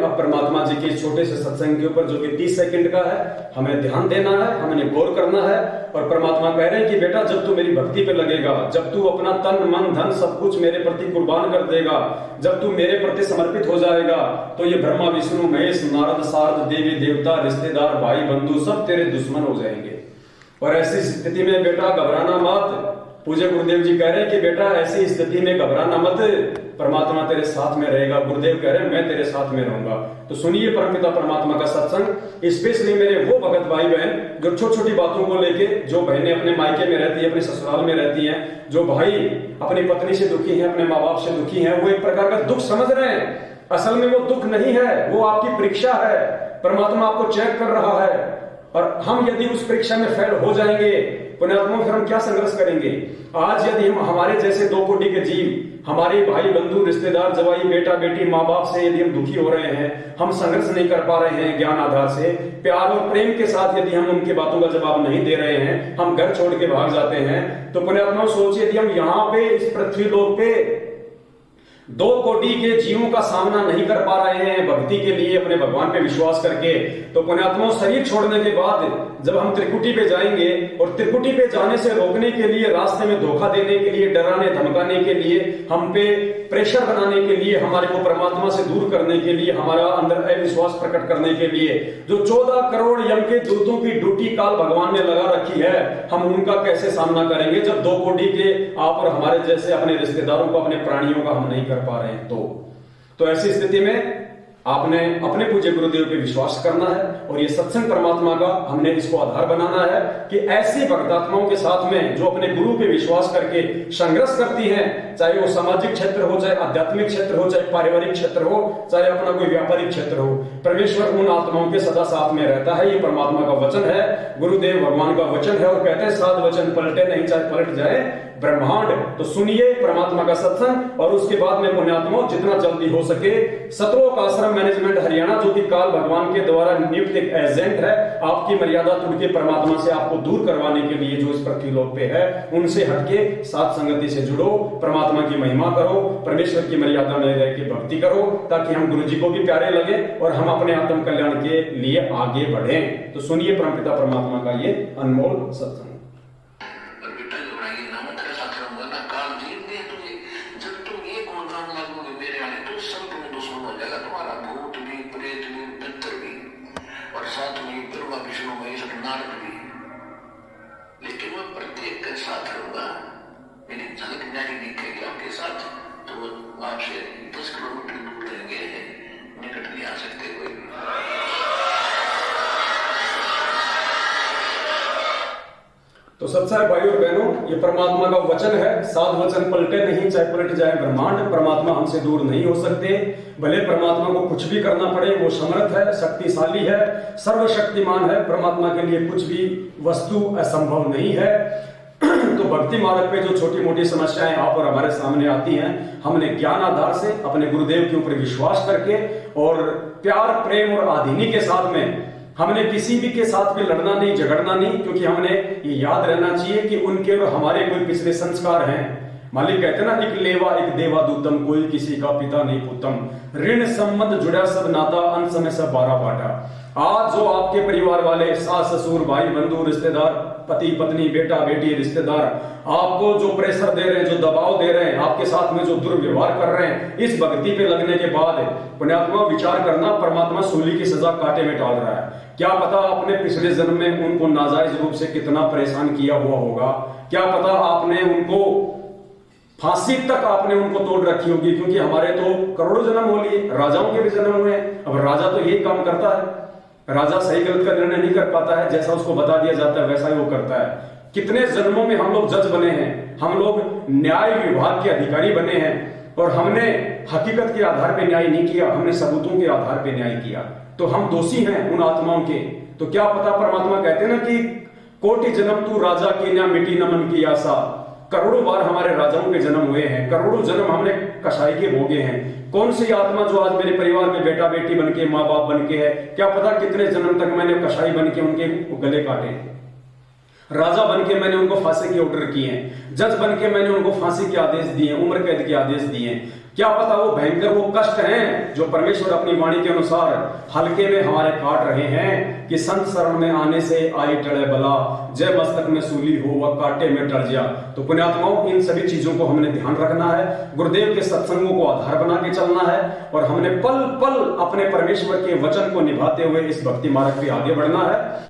अब परमात्मा जी के छोटे से सत्संग के ऊपर जो कि 30 सेकंड का है, हमें ध्यान देना है, हमें गौर करना है। और परमात्मा कह रहे हैं कि बेटा जब तू मेरी भक्ति पे लगेगा, जब तू अपना तन मन धन सब कुछ मेरे प्रति कुर्बान कर देगा, जब तू मेरे प्रति समर्पित हो जाएगा, तो ये ब्रह्मा विष्णु महेश नारद सारद देवी देवता रिश्तेदार भाई बंधु सब तेरे दुश्मन हो जाएंगे। और ऐसी स्थिति में बेटा घबराना मत। पूज्य गुरुदेव जी कह रहे हैं कि बेटा ऐसी स्थिति में घबराना मत, परमात्मा तेरे साथ में रहेगा। गुरुदेव कह रहे हैं मैं तेरे साथ में रहूंगा। तो सुनिए परमपिता परमात्मा का सत्संग, स्पेशली मेरे वो भगत भाई बहन जो छोटी छोटी बातों को लेके, जो बहनें अपने मायके में रहती है, अपने ससुराल में रहती हैं, जो भाई अपनी पत्नी से दुखी है, अपने माँ बाप से दुखी है, वो एक प्रकार का दुख समझ रहे हैं। असल में वो दुख नहीं है, वो आपकी परीक्षा है। परमात्मा आपको चेक कर रहा है। और हम यदि उस परीक्षा में फेल हो जाएंगे पुण्यात्मा, फिर हम क्या संघर्ष करेंगे। आज यदि हम हमारे जैसे 2 कोटि के जीव, हमारे भाई बंधु रिश्तेदार जवाई बेटा बेटी माँ बाप से यदि हम दुखी हो रहे हैं, हम संघर्ष नहीं कर पा रहे हैं ज्ञान आधार से, प्यार और प्रेम के साथ यदि हम उनकी बातों का जवाब नहीं दे रहे हैं, हम घर छोड़ के भाग जाते हैं, तो पुण्यात्मा सोचिए यदि हम यहाँ पे इस पृथ्वी लोक पे 2 कोटि के जीवों का सामना नहीं कर पा रहे हैं भक्ति के लिए, अपने भगवान पे विश्वास करके, तो पुण्यात्मा शरीर छोड़ने के बाद जब हम त्रिकुटी पे जाएंगे, और त्रिकुटी पे जाने से रोकने के लिए, रास्ते में धोखा देने के लिए, डराने धमकाने के लिए, हम पे प्रेशर बनाने के लिए, हमारे को परमात्मा से दूर करने के लिए, हमारा अंदर अविश्वास प्रकट करने के लिए जो 14 करोड़ यम के दूतों की ड्यूटी काल भगवान ने लगा रखी है, हम उनका कैसे सामना करेंगे जब 2 कोटि के आप और हमारे जैसे अपने रिश्तेदारों को, अपने प्राणियों का हम नहीं कर पा रहे हैं। तो ऐसी स्थिति में आपने अपने पूज्य गुरुदेव पे विश्वास करना है, और ये सत्संग परमात्मा का हमने इसको आधार बनाना है कि ऐसी भक्तात्माओं के साथ में जो अपने गुरु पे विश्वास करके संघर्ष करती हैं, चाहे वो सामाजिक क्षेत्र हो, चाहे आध्यात्मिक क्षेत्र हो, चाहे पारिवारिक क्षेत्र हो, चाहे अपना कोई व्यापारिक क्षेत्र हो, परमेश्वर उन आत्माओं के सदा साथ में रहता है। ये परमात्मा का वचन है, गुरुदेव भगवान का वचन है, और कहते हैं 7 वचन पलटे नहीं, चाहे पलट जाए ब्रह्मांड। तो सुनिए परमात्मा का सत्संग, और उसके बाद में पुण्यात्मा जितना जल्दी हो सके सतरों आश्रम मैनेजमेंट हरियाणा, जो कि काल भगवान के द्वारा नियुक्त एक एजेंट है, आपकी मर्यादा तोड़ के परमात्मा से आपको दूर करवाने के लिए जो इस पृथ्वी लोक पे है, उनसे हटके साथ संगति से जुड़ो, परमात्मा की महिमा करो, परमेश्वर की मर्यादा में रह के भक्ति करो, ताकि हम गुरु जी को भी प्यारे लगे और हम अपने आत्म कल्याण के लिए आगे बढ़ें। तो सुनिए परमपिता परमात्मा का ये अनमोल सत्संग। लेकिन वह प्रत्येक के साथ रहूंगा, मेरी झलक न्यारी दिखेगी आपके साथ, तो वो आपसे 10 किलोमीटर दूर रहेंगे, निकट नहीं आ सकते कोई। तो सत्संग भाई और बहनों, ये परमात्मा का वचन है, 7 वचन पलटे नहीं, चाहे पलट जाए ब्रह्मांड, परमात्मा हमसे दूर नहीं हो सकते। भले परमात्मा को कुछ भी करना पड़े, वो समर्थ है, शक्तिशाली है, सर्वशक्तिमान है, परमात्मा के लिए कुछ भी वस्तु असंभव नहीं है। तो भक्ति मार्ग पे जो छोटी मोटी समस्याएं आप और हमारे सामने आती हैं, हमने ज्ञान आधार से अपने गुरुदेव के ऊपर विश्वास करके और प्यार प्रेम और आधीनी के साथ में, हमने किसी भी के साथ भी लड़ना नहीं, झगड़ना नहीं, क्योंकि हमने ये याद रहना चाहिए कि उनके और हमारे कोई पिछले संस्कार हैं। मालिक कहते ना, एक लेवा एक देवा दूतम, कोई किसी का पिता नहीं पुतम, ऋण संबंध जुड़ा सब नाता, अंत समय सब 12 बाटा। आज जो आपके परिवार वाले सास ससुर भाई बंधु रिश्तेदार, पति पत्नी बेटा बेटी रिश्तेदार आपको जो प्रेशर दे रहे हैं, जो दबाव दे रहे हैं, आपके साथ में जो दुर्व्यवहार कर रहे हैं, इस भक्ति पे लगने के बाद पुण्यात्मा विचार करना, परमात्मा सूली की सजा कांटे में डाल रहा है। क्या पता आपने पिछले जन्म में उनको नाजायज रूप से कितना परेशान किया हुआ होगा, क्या पता आपने उनको फांसी तक आपने उनको तोड़ रखी होगी, क्योंकि हमारे तो करोड़ों जन्म हो लिए, राजाओं के भी जन्म हुए हैं। अब राजा तो यही काम करता है, राजा सही गलत का निर्णय नहीं कर पाता है, जैसा उसको बता दिया जाता है वैसा ही वो करता है। कितने जन्मों में हम लोग जज बने हैं, हम लोग न्याय विभाग के अधिकारी बने हैं, और हमने हकीकत के आधार पर न्याय नहीं किया, हमने सबूतों के आधार पर न्याय किया, तो हम दोषी हैं उन आत्माओं के। तो क्या पता, परमात्मा कहते हैं ना कि कोटि जन्म तू राजा की ना मिटी न मन की आशा। करोड़ों बार हमारे राजाओं के जन्म हुए हैं, करोड़ों जन्म हमने कसाई के भोगे हैं। कौन सी आत्मा जो आज मेरे परिवार में बेटा बेटी बनके, माँ बाप बनके है, क्या पता कितने जन्म तक मैंने कसाई बनके उनके गले काटे। राजा बन के मैंने उनको फांसी के ऑर्डर किए हैं, जज बन के मैंने उनको फांसी के आदेश दिए, उम्र कैद के आदेश दिए। क्या पता वो भयंकर वो कष्ट हैं जो परमेश्वर अपनी वाणी के अनुसार हल्के में हमारे काट रहे हैं कि संत शरण में आने से आई टले बला, जय मस्तक में सूली हो वह कांटे में टल जा। तो पुण्यात्माओं, इन सभी चीजों को हमने ध्यान रखना है, गुरुदेव के सत्संगों को आधार बना के चलना है और हमने पल पल अपने परमेश्वर के वचन को निभाते हुए इस भक्ति मार्ग पे आगे बढ़ना है।